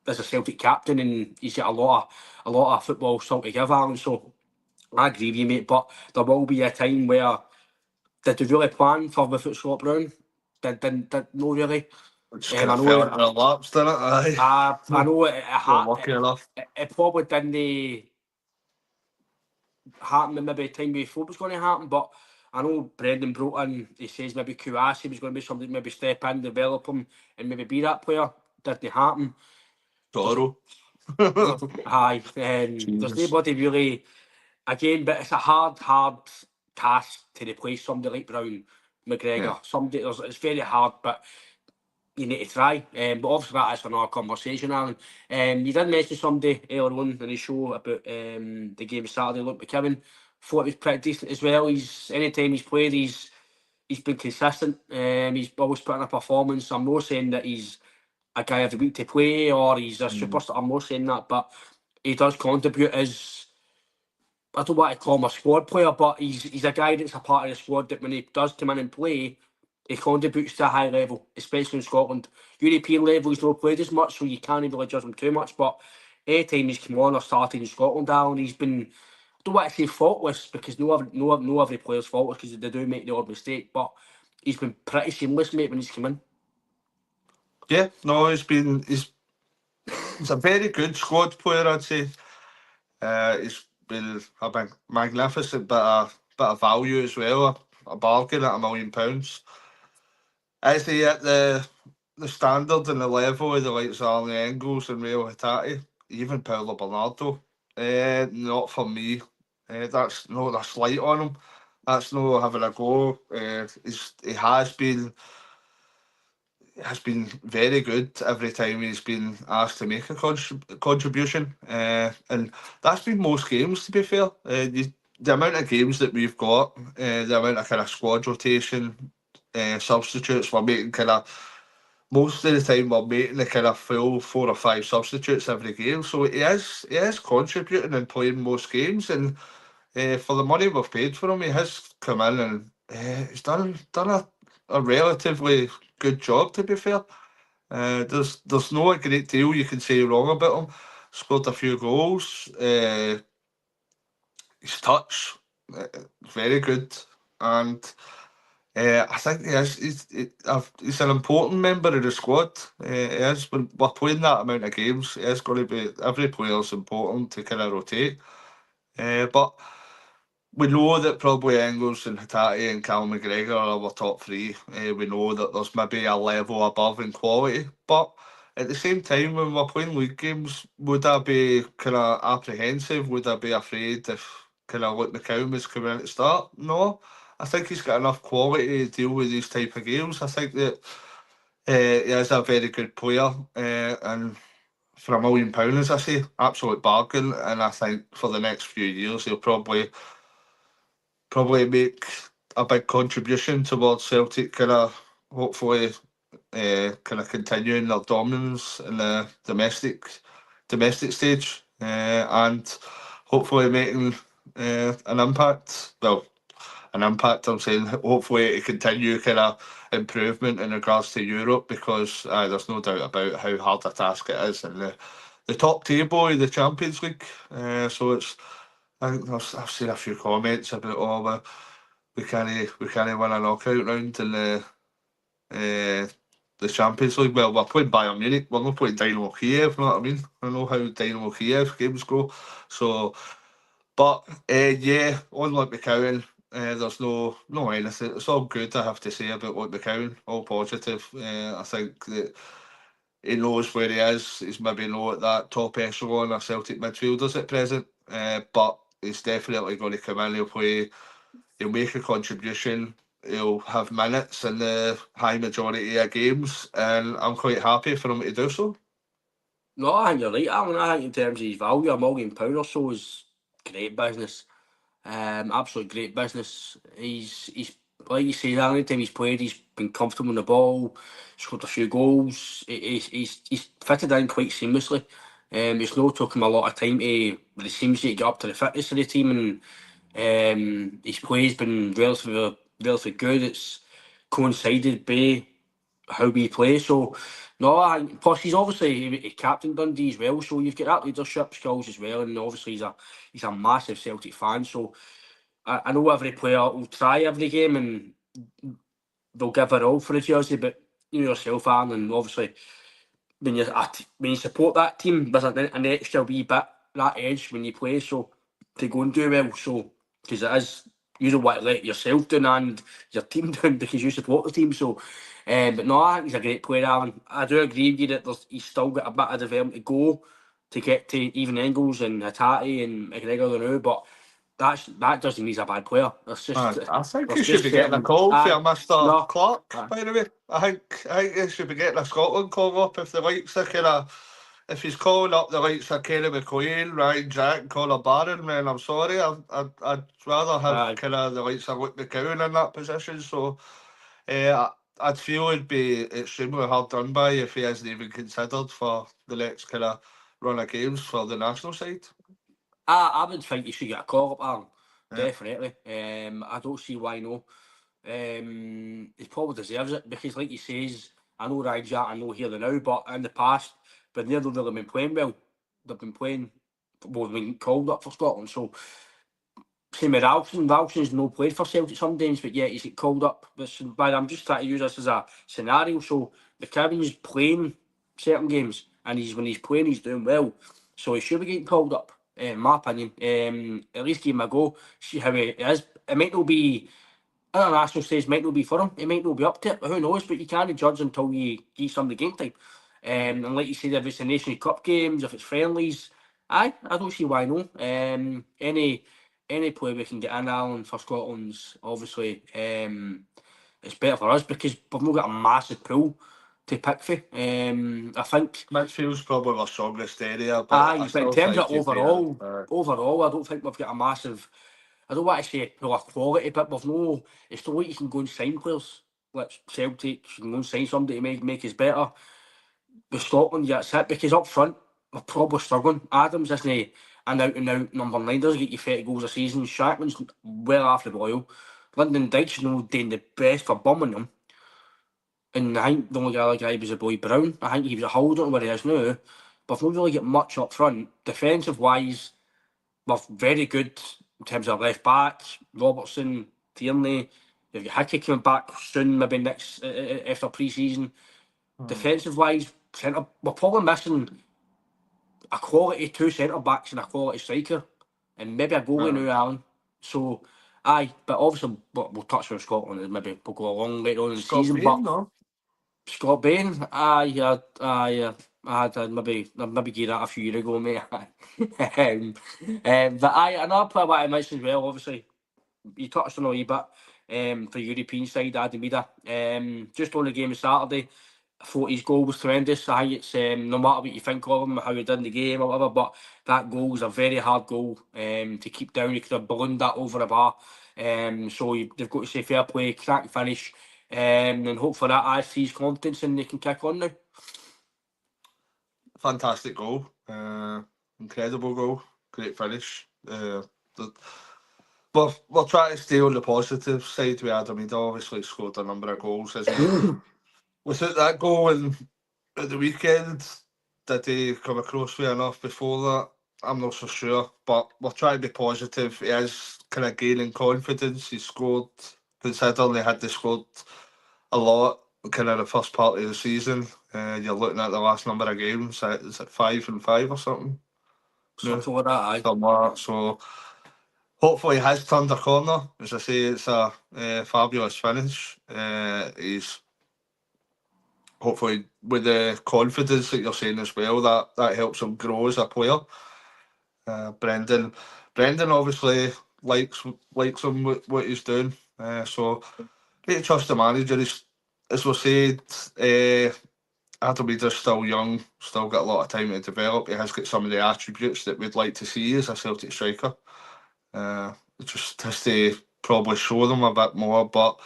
[SPEAKER 1] as a Celtic captain, and he's got a lot of football still to give, Alan. So I agree with you, mate. But there will be a time where did they really plan for without Scott Brown? Did no really.
[SPEAKER 2] just
[SPEAKER 1] I
[SPEAKER 2] kind of
[SPEAKER 1] know
[SPEAKER 2] fell into their laps, didn't it? Aye.
[SPEAKER 1] I know
[SPEAKER 2] Not lucky enough.
[SPEAKER 1] it probably didn't happen maybe time before it was going to happen, but I know Brendan brought in, he says maybe Kouassi was going to be somebody to maybe step in, develop him and maybe be that player. Didn't happen.
[SPEAKER 2] Toro.
[SPEAKER 1] Aye, there's
[SPEAKER 2] Jesus.
[SPEAKER 1] nobody really, again, but it's a hard task to replace somebody like Brown, McGregor.
[SPEAKER 2] Yeah.
[SPEAKER 1] It's very hard, but you need to try. But obviously that is for another conversation, Alan. You did mention somebody earlier on in the show about the game Saturday, Luke McKibben. Thought he was pretty decent as well. Anytime he's played, he's been consistent. He's always putting a performance. I'm not saying that he's a guy every week to play or he's a superstar. I'm not saying that, but he does contribute as, I don't want to call him a squad player, but he's a guy that's a part of the squad that when he does come in and play, he contributes to a high level, especially in Scotland. European level, he's not played as much, so you can't really judge him too much. But anytime he's come on or started in Scotland, Alan, he's been, I don't want to say faultless because no every player's faultless because they do make the odd mistake, but he's been pretty seamless, mate, when he's come in.
[SPEAKER 2] Yeah, no, he's a very good squad player, I'd say. He's been a magnificent bit of value as well, a bargain at £1 million. Is he at the standard and the level of the likes of Arnie Engels and Rio Hatate, even Paolo Bernardo? Not for me. That's not a slight on him. That's not having a go. He has been very good every time he's been asked to make a contribution, and that's been most games. To be fair, the amount of games that we've got, the amount of kind of squad rotation, substitutes we're making, kind of most of the time we're making the kind of full 4 or 5 substitutes every game. So he is contributing and playing most games, and for the money we've paid for him, he has come in and he's done a relatively good job. To be fair, there's no a great deal you can say wrong about him. Scored a few goals. His touch, very good, and I think he's an important member of the squad. He is. When we're playing that amount of games, it's going to be, every player's important to kind of rotate. But we know that probably Engels and Hatate and Cal McGregor are our top 3. We know that there's maybe a level above in quality, but at the same time, when we're playing league games, would I be kind of apprehensive? Would I be afraid if kind of Luke McCown was coming in to start? No, I think he's got enough quality to deal with these type of games. I think that he is a very good player, and for £1 million, as I say, absolute bargain. And I think for the next few years, he'll probably make a big contribution towards Celtic kind of hopefully kind of continuing their dominance in the domestic stage, and hopefully making an impact. Well, an impact, I'm saying hopefully to continue kind of improvement in regards to Europe, because there's no doubt about how hard a task it is in the top table of the Champions League. So it's, I think I've seen a few comments about, we can't win a knockout round in the the Champions League. Well, we're playing Bayern Munich. We're not playing Dynamo Kiev. You know what I mean? I know how Dynamo Kiev games go. So, but yeah, on Luke McCowan, there's no anything. It's all good, I have to say, about Luke McCowan. All positive. I think that he knows where he is. He's maybe not at that top echelon of Celtic midfielders at present, but he's definitely going to come in. He'll play. He'll make a contribution. He'll have minutes in the high majority of games, and I'm quite happy for him to do so.
[SPEAKER 1] No, I think you're right, Alan. I think in terms of his value, £1 million or so is great business. Absolute great business. He's like you say, any time he's played, he's been comfortable on the ball, scored a few goals. He's fitted in quite seamlessly. It's not took him a lot of time but it seems to get up to the fitness of the team, and his play's been relatively good. It's coincided by how we play. So no, plus he's obviously he captained Dundee as well, so you've got that leadership skills as well, and obviously he's a massive Celtic fan. So I know every player will try every game and they'll give it all for the jersey, but you know yourself, Aaron, and obviously when you support that team, there's an extra wee bit, that edge when you play, so to go and do well. So because it is, you don't want to let yourself down and your team down because you support the team. So, but no, I think he's a great player, Alan. I do agree with you that he's still got a bit of development to go to get to even Engels and Hatate and McGregor and now, but that doesn't mean he's a bad player. It's just
[SPEAKER 2] I think
[SPEAKER 1] there's
[SPEAKER 2] he should
[SPEAKER 1] just
[SPEAKER 2] be getting a
[SPEAKER 1] certain-
[SPEAKER 2] call
[SPEAKER 1] Aye,
[SPEAKER 2] for Mr.
[SPEAKER 1] no,
[SPEAKER 2] Clark,
[SPEAKER 1] aye.
[SPEAKER 2] by the way. I think he should be getting a Scotland call up if the likes of if he's calling up the likes of Kerry McLean, Ryan Jack, Conor Barron, man, I'm sorry. I'd rather have
[SPEAKER 1] Aye.
[SPEAKER 2] kind of the likes of Luke McCowan in that position. So I'd feel it'd be extremely hard done by if he isn't even considered for the next kind of run of games for the national side.
[SPEAKER 1] I would think you should get a call up, Alan.
[SPEAKER 2] Yeah.
[SPEAKER 1] Definitely. I don't see why no. He probably deserves it because, like he says, I know Ryan Jack, I know here and now, but in the past, when they've not really been playing well, they've been called up for Scotland. So, same with Ralston. Ralston's no played for Celtic some games, but yet he's get called up. But I'm just trying to use this as a scenario. So, McCavin's playing certain games, and when he's playing, he's doing well. So, he should be getting called up, in my opinion. At least give him a go, see how he is. It might not be international stage, might not be for him. He might not be up to it, but who knows? But you can't judge until you give some of the game time. And like you said, if it's the Nation Cup games, if it's friendlies, I don't see why no. Any player we can get in, Alan, for Scotland's obviously it's better for us because we've not got a massive pool to pick for. I think
[SPEAKER 2] Midfield's probably our strongest area, but
[SPEAKER 1] but in terms of overall,
[SPEAKER 2] overall,
[SPEAKER 1] I don't think we've got a massive. I don't want to say a quality, but we've no. It's the way you can go and sign players. Like Celtic, you can go and sign somebody to make us better. With Scotland, yeah, that's it. Because up front, we're probably struggling. Adams isn't an out and out number 9. Doesn't get you 30 goals a season. Shackman's well after the boil. Lyndon Dykes no doing the best for bumming them. And I think the only other guy was a boy Brown. I think he was a hold on where he is now. But we've not really got much up front. Defensive wise, we're very good in terms of left back. Robertson, Tierney. You've got Hickey coming back soon, maybe next after pre-season. Defensive wise, we're probably missing a quality 2 centre backs and a quality striker, and maybe a goalie now, Alan. So, aye, but obviously we'll touch on Scotland and maybe we'll go along later on in the season.
[SPEAKER 2] Bain,
[SPEAKER 1] but
[SPEAKER 2] no?
[SPEAKER 1] Scott Bain, I'd maybe give that a few years ago, mate. But another player what I mentioned as well, obviously, you touched on a wee bit for European side, Adam Idah. Just on the game of Saturday, I thought his goal was tremendous. I think it's no matter what you think of him, how he did in the game or whatever, but that goal was a very hard goal to keep down. He could have ballooned that over the bar. So they've got to say fair play, crack finish, and hope for that adds to his confidence and they can kick on now.
[SPEAKER 2] Fantastic goal. Incredible goal. Great finish. We're trying to stay on the positive side with Adam Idah. Obviously scored a number of goals. Without that goal at the weekend, did he come across well enough before that? I'm not so sure, but we're trying to be positive. He is kind of gaining confidence. He scored, considering he had scored a lot kind of the first part of the season. You're looking at the last number of games. Is it 5-5 or something?
[SPEAKER 1] Something like that, aye.
[SPEAKER 2] Something like that. So hopefully he has turned a corner. As I say, it's a fabulous finish. He's hopefully with the confidence that you're saying as well, that helps him grow as a player. Brendan obviously likes him what he's doing. So great trust the manager. As we said, Adam Ida's still young, still got a lot of time to develop. He has got some of the attributes that we'd like to see as a Celtic striker. Just has to probably show them a bit more. But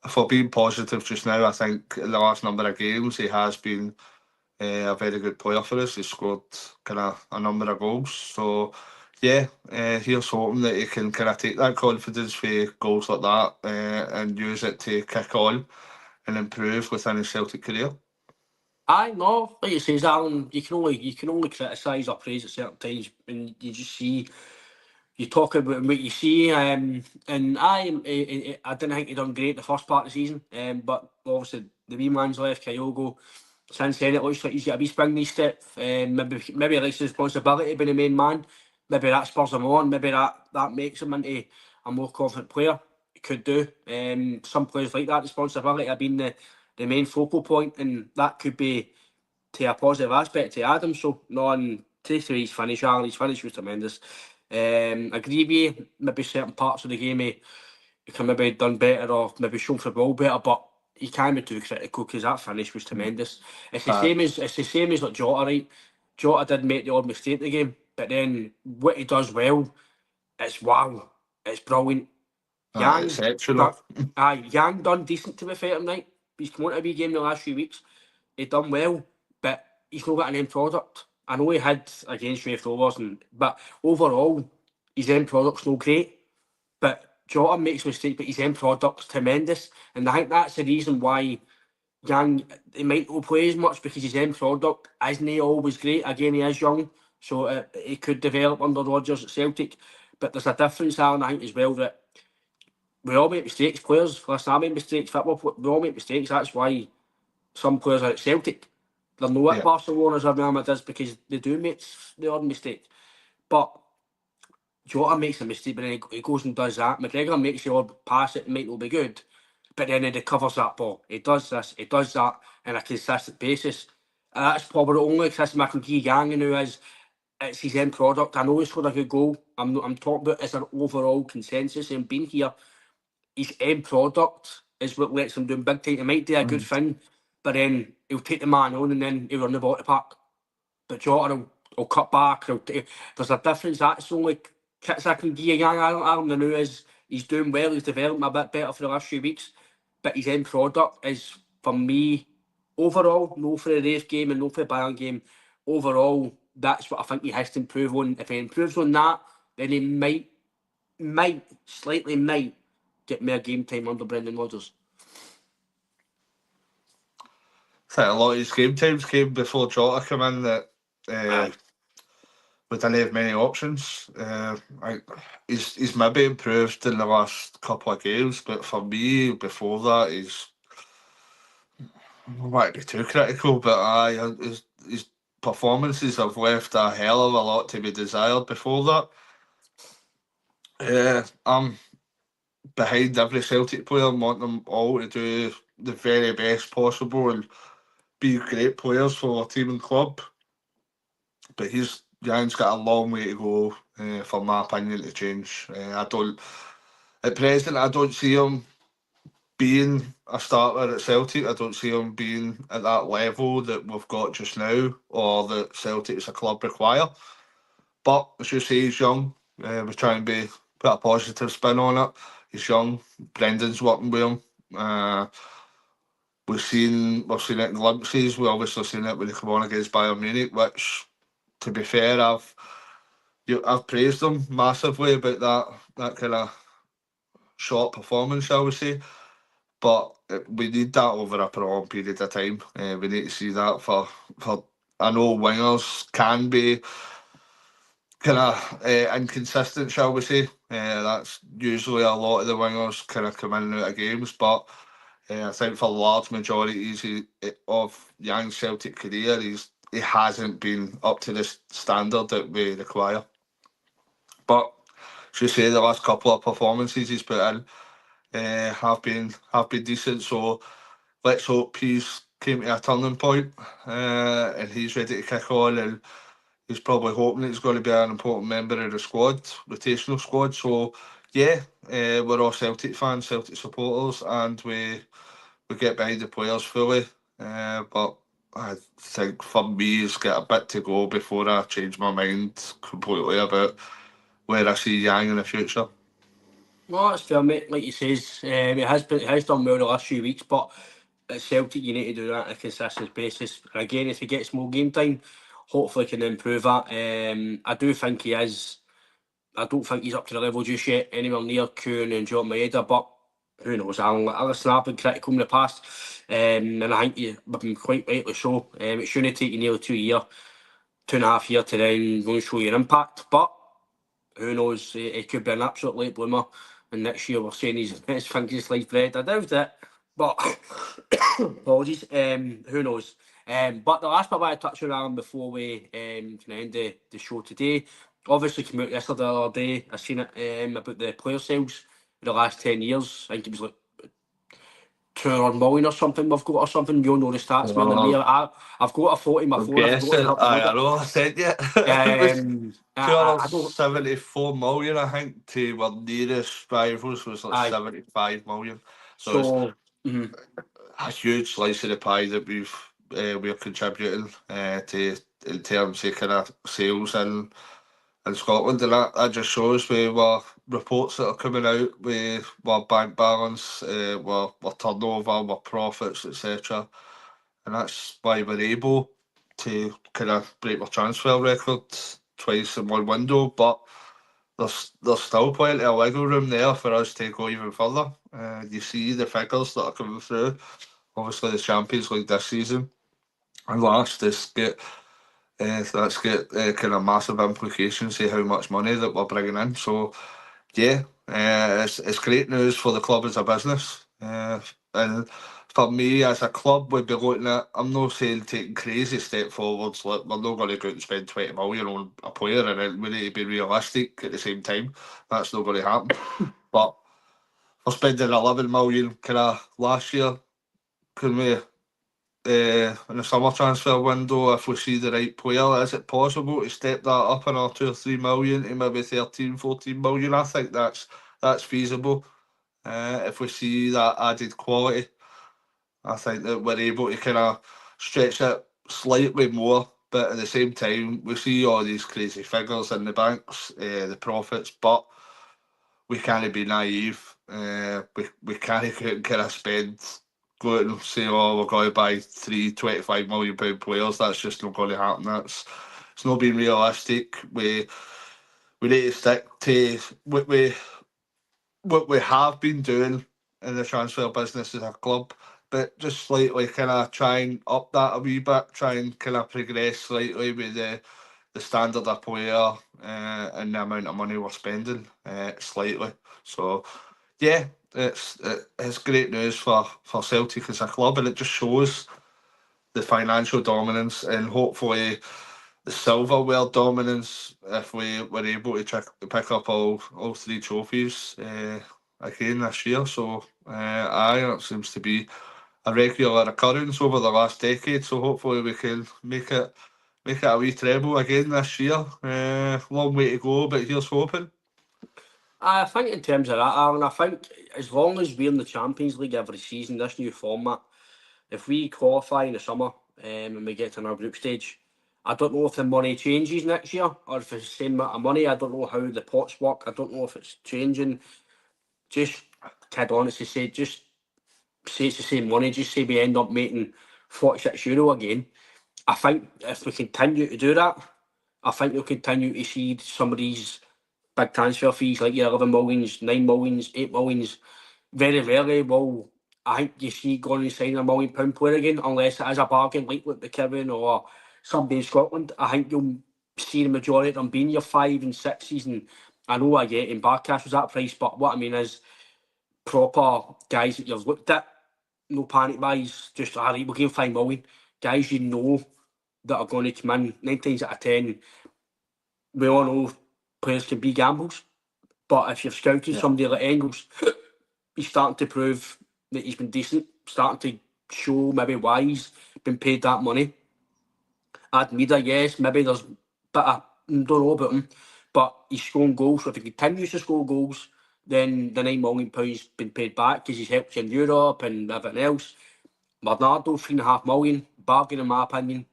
[SPEAKER 2] if we're being positive just now, I think in the last number of games he has been a very good player for us. He scored kind of a number of goals. So yeah, here's hoping that he can kind of take that confidence for goals like that and use it to kick on and improve within his Celtic career.
[SPEAKER 1] Aye, no, like you says, Alan, you can only criticise or praise at certain times, and you just see, you talk about what you see, and I didn't think he done great the first part of the season, but obviously the wee man's left, Kyogo. Since then, it looks like he's got a wee spring in his step. Maybe he likes the responsibility of being the main man. Maybe that spurs him on. Maybe that makes him into a more confident player. It could do. Some players like that responsibility of being the main focal point, and that could be to a positive aspect to Adam. So, no, and to his finish, Alan, his finish was tremendous. Agree with you. Maybe certain parts of the game he can maybe done better or maybe shown for the ball better, but he can't be too critical because that finish was tremendous. It's the same as like Jota, right? Jota did make the odd mistake in the game, but then what he does well, it's wow, it's brilliant. Yang,
[SPEAKER 2] exceptional.
[SPEAKER 1] Yang done decent to be fair tonight. He's come on to a wee game the last few weeks. He done well, but he's not got an end product. I know he had against Rafe Rovers, but overall, his end product's no great. But Jota makes mistakes, but his end product's tremendous. And I think that's the reason why Yang, he might not play as much because his end product isn't always great. Again, he is young, so he could develop under Rodgers at Celtic. But there's a difference, Alan, I think, as well, that we all make mistakes, players. Listen, I make mistakes, football, we all make mistakes. That's why some players are at Celtic. They're not at Barcelona or Real Madrid because they do make the odd mistake. But Jota makes a mistake, but then he goes and does that. McGregor makes the odd pass, it might not be good, but then he recovers that ball. He does this, he does that on a consistent basis. And that's probably the only criticism I can give Yang now is it's his end product. I know he scored a good goal. I'm talking about as an overall consensus and being here. His end product is what lets him do big time. He might do a good thing, but then he'll take the man on and then he'll run the ball to the park. But Jota will cut back. There's a difference. That's the only kits I can give you, Young Aaron. I know is he's doing well. He's developing a bit better for the last few weeks. But his end product is, for me, overall, no for the Rafe game and no for the Bayern game. Overall, that's what I think he has to improve on. If he improves on that, then he might get more game time under Brendan Rodgers.
[SPEAKER 2] I think a lot of his game times came before Jota came in that we didn't have many options. He's maybe improved in the last couple of games, but for me, before that, I don't want to be too critical, but his performances have left a hell of a lot to be desired before that. I'm behind every Celtic player and want them all to do the very best possible and be great players for our team and club. But Jan's got a long way to go, for my opinion, to change. At present, I don't see him being a starter at Celtic. I don't see him being at that level that we've got just now or that Celtic as a club require. But as you say, he's young. We try and put a positive spin on it. He's young. Brendan's working with him. We've seen it in glimpses. We obviously seen it when he came on against Bayern Munich, which, to be fair, I've praised him massively about that kind of short performance, shall we say. But we need that over a prolonged period of time. We need to see that for I know wingers can be kind of inconsistent, shall we say. That's usually a lot of the wingers kind of come in and out of games, but I think for large majorities of Yang's Celtic career, he hasn't been up to the standard that we require. But as you say, the last couple of performances he's put in have been decent. So let's hope he's came to a turning point, and he's ready to kick on, and he's probably hoping that he's going to be an important member of the squad, rotational squad. So yeah, we're all Celtic fans, Celtic supporters, and we get behind the players fully. But I think for me, it's got a bit to go before I change my mind completely about where I see Yang in the future.
[SPEAKER 1] No, that's fair, mate. Like you says, he has done well the last few weeks, but at Celtic you need to do that on a consistent basis. And again, if he gets more game time, hopefully can improve that. I do think he is. I don't think he's up to the level just yet, anywhere near Kuhn and Jota McGregor, but who knows? Listen, I've been critical in the past, and I think you've been quite rightly so. It shouldn't take you nearly 2 years, 2.5 years to then go and show your impact, but who knows? It could be an absolute late bloomer, and next year we're saying his fingers sliced bread. I doubt it, but apologies. Who knows? But the last bit I want to touch on before we can end the show today, obviously came out yesterday the other day. I seen it about the player sales in the last 10 years. I think it was like 200 million or something we've got or something. You'll know the stats more than me. I've got a photo in my phone. I forgot to have a
[SPEAKER 2] I
[SPEAKER 1] look
[SPEAKER 2] know, I said yeah.
[SPEAKER 1] I don't.
[SPEAKER 2] 274 million, I think, to our nearest rivals was like
[SPEAKER 1] Aye.
[SPEAKER 2] 75 million. So
[SPEAKER 1] So,
[SPEAKER 2] it's a huge slice of the pie that we're contributing to in terms of kind of sales in Scotland, and that just shows with reports that are coming out with our bank balance, our turnover, our profits, etc. And that's why we're able to kind of break our transfer record twice in one window. But there's still plenty of wiggle room there for us to go even further. You see the figures that are coming through. Obviously, the Champions League this season and last is that's got kind of massive implications to how much money that we're bringing in. So yeah, it's great news for the club as a business, and for me as a club, we'd be looking at. I'm not saying taking crazy step forwards. Like we're not going to go out and spend 20 million on a player, and we need to be realistic at the same time. That's not going to happen. But for spending 11 million kind of last year, can we? In the summer transfer window, if we see the right player, is it possible to step that up another 2 or 3 million to maybe 13, 14 million? I think that's feasible. If we see that added quality, I think that we're able to kind of stretch it slightly more, but at the same time, we see all these crazy figures in the banks, the profits, but we can't be naive. We can't kind of spend, go out and say, oh, we're going to buy 3 £25 million players. That's just not going to happen. It's not being realistic. We need to stick to what we have been doing in the transfer business as a club, but just slightly kind of try and up that a wee bit, try and kind of progress slightly with the standard of player and the amount of money we're spending slightly. So yeah, it's great news for Celtic as a club, and it just shows the financial dominance and hopefully the silverware dominance if we were able to pick up all 3 trophies again this year. So it seems to be a regular occurrence over the last decade. So hopefully we can make it a wee treble again this year. Long way to go, but here's hoping.
[SPEAKER 1] I think in terms of that, Alan, I think as long as we're in the Champions League every season, this new format, if we qualify in the summer and we get to our group stage, I don't know if the money changes next year or if it's the same amount of money. I don't know how the pots work. I don't know if it's changing. Just, kid honestly say, just say it's the same money. Just say we end up making €46 again. I think if we continue to do that, I think you'll continue to see some of these big transfer fees like your 11 millions, 9 millions, 8 millions. Very rarely will I think you see going and signing £1 million player again, unless it is a bargain like with the Kevin or somebody in Scotland. I think you'll see the majority of them being your 5 and 6s. And I know I get in Barcash was that price, but what I mean is proper guys that you've looked at no panic buys, just, all right, we'll give 5 million. Guys you know that are going to come in, 9 times out of 10, we all know players can be gambles. But if you've scouted somebody like Engels, he's starting to prove that he's been decent, starting to show maybe why he's been paid that money. Idah, yes, maybe there's a bit of, don't know about him, but he's scoring goals. So if he continues to score goals, then the £9 million been paid back because he's helped you in Europe and everything else. Bernardo, £3.5 million, bargain in my opinion.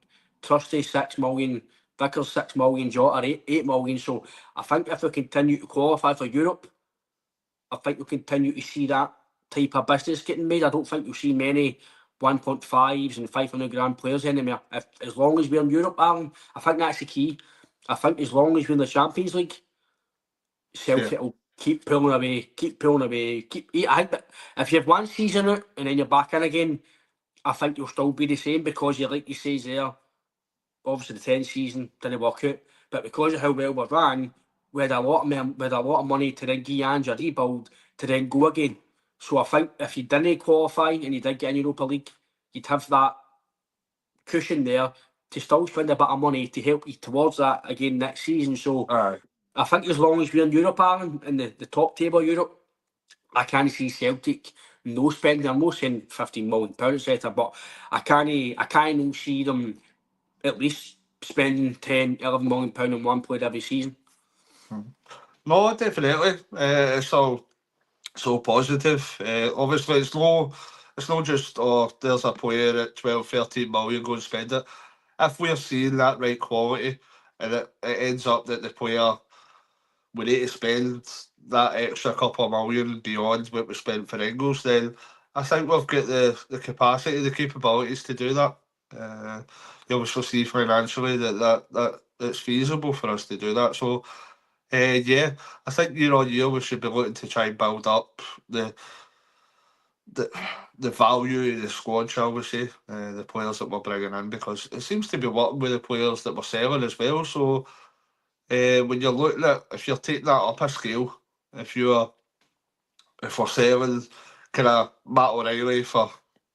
[SPEAKER 1] Trusty, 6 million. Vickers, 6 million. Jota, 8 million. So I think if we continue to qualify for Europe, I think we'll continue to see that type of business getting made. I don't think you'll see many 1.5s and 500 grand players anymore. As long as we're in Europe, Alan, I think that's the key. I think as long as we're in the Champions League, Celtic will keep pulling away. I think that if you have one season out and then you're back in again, I think you'll still be the same because you, like you say there, obviously the 10th season didn't work out, but because of how well we ran, we had a lot of money to then give Ange a rebuild to then go again. So I think if you didn't qualify and you did get in Europa League, you'd have that cushion there to still spend a bit of money to help you towards that again next season. So I think as long as we're in Europe, Alan, in the top table of Europe, I can't see Celtic no spending. I'm not saying £15 million, etc., but I can't see them at least spending 10, £11 million on one player every season.
[SPEAKER 2] No, definitely. It's all so positive. Obviously, it's not just, oh, there's a player at 12, 13 million, go and spend it. If we're seeing that right quality and it ends up that the player, we need to spend that extra couple of million beyond what we spent for Engels, then I think we've got the capacity, the capabilities to do that. You obviously see financially that it's feasible for us to do that. So, yeah, I think year on year we should be looking to try and build up the value of the squad, shall we say, the players that we're bringing in, because it seems to be working with the players that we're selling as well. So when you're looking at, if you're taking that up a scale, if we're selling kind of Matt O'Reilly for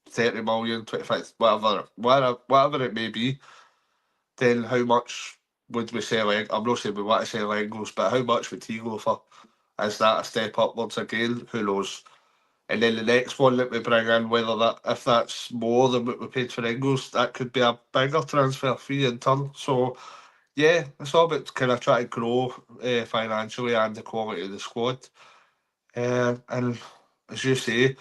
[SPEAKER 2] 30 million, 25, whatever it may be, then how much would we sell? I'm not saying we want to sell Engels, but how much would he go for? Is that a step upwards again? Who knows? And then the next one that we bring in, if that's more than what we paid for Engels, that could be a bigger transfer fee in turn. So yeah, it's all about kind of trying to grow financially and the quality of the squad. And as you say,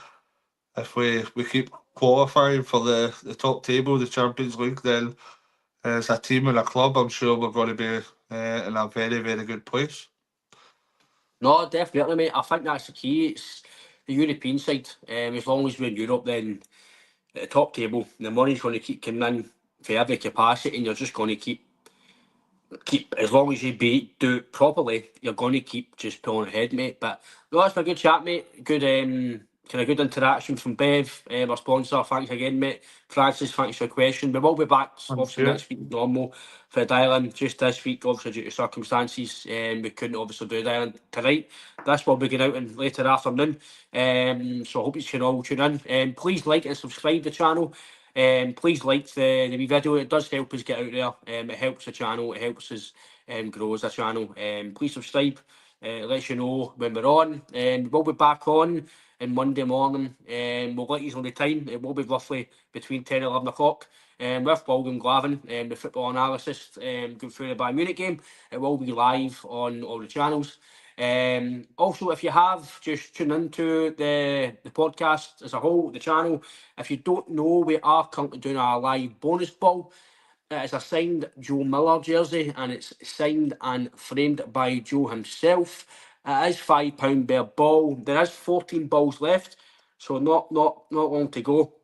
[SPEAKER 2] if we keep qualifying for the top table, the Champions League, then as a team and a club, I'm sure we're going to be in a very, very good place.
[SPEAKER 1] No, definitely, mate. I think that's the key. It's the European side. As long as we're in Europe, then at the top table, the money's going to keep coming in for every capacity, and you're just going to keep as long as you do it properly, you're going to keep just pulling ahead, mate. But no, that's been a good chat, mate. Good kind of good interaction from Bev, our sponsor. Thanks again, mate. Francis, thanks for the question. We will be back obviously next week normal for the dial-in. Just this week, obviously due to circumstances, we couldn't obviously do the dial-in tonight. This will be going out in later afternoon. So I hope you can all tune in. Please like and subscribe to the channel. Please like the wee video. It does help us get out there. It helps the channel. It helps us grow as a channel. Please subscribe. It lets you know when we're on. We'll be back on Monday morning. We'll let you know the time. It will be roughly between 10 and 11 o'clock. With William Glavin, the football analyst, going through the Bayern Munich game. It will be live on all the channels. Also, if you have, just tune into the podcast as a whole, the channel. If you don't know, we are currently doing our live bonus ball. It's a signed Joe Miller jersey, and it's signed and framed by Joe himself. It is £5 per ball. There is 14 balls left, so not long to go.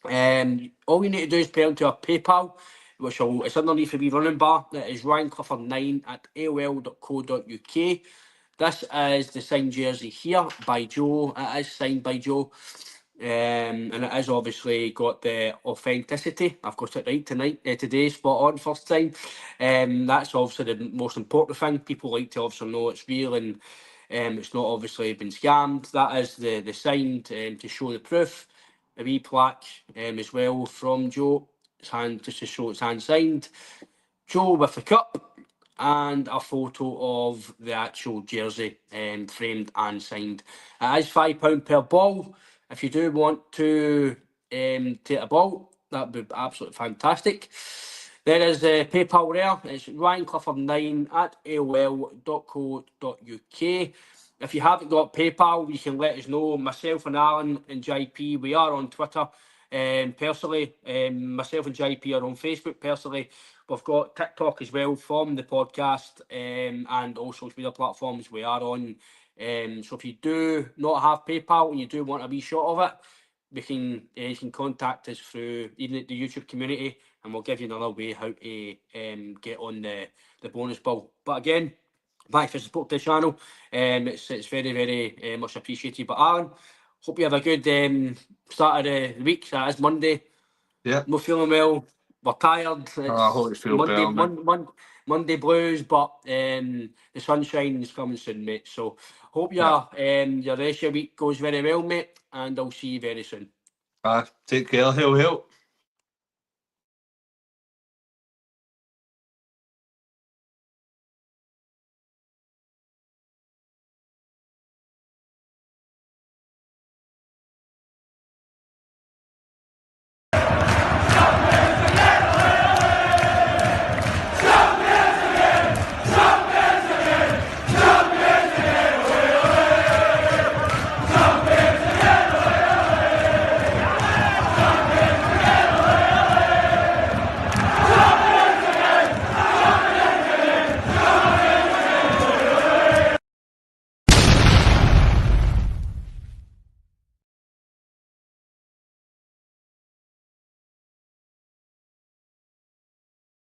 [SPEAKER 1] All you need to do is pay into our PayPal, it's underneath the wee running bar. It is ryanclifford9@aol.co.uk. This is the signed jersey here by Joe. It is signed by Joe. And it has obviously got the authenticity. I've got it right today, spot on, first time. That's obviously the most important thing. People like to obviously know it's real and it's not obviously been scammed. That is the signed to show the proof. a wee plaque as well from Joe. It's hand, just to show it's hand signed. Joe with the cup and a photo of the actual jersey framed and signed. It is £5 per ball. If you do want to take a ball, that would be absolutely fantastic. There is PayPal there. It's ryanclifford9@aol.co.uk. If you haven't got PayPal, you can let us know. Myself and Alan and JP, we are on Twitter. Personally, myself and JP are on Facebook. Personally, we've got TikTok as well from the podcast, and all social media platforms we are on. So if you do not have PayPal and you do want a wee shot of it, you can contact us through even the YouTube community, and we'll give you another way how to get on the bonus ball. But again, thanks for support to the channel. It's very, very much appreciated. But Alan, hope you have a good start of the week. That is Monday.
[SPEAKER 2] Yeah.
[SPEAKER 1] Not feeling well. We're tired. It's
[SPEAKER 2] I hope you feel
[SPEAKER 1] Monday,
[SPEAKER 2] better, man.
[SPEAKER 1] Monday blues, but the sunshine is coming soon, mate. So hope your rest of your week goes very well, mate, and I'll see you very soon.
[SPEAKER 2] Take care. Hail, hail.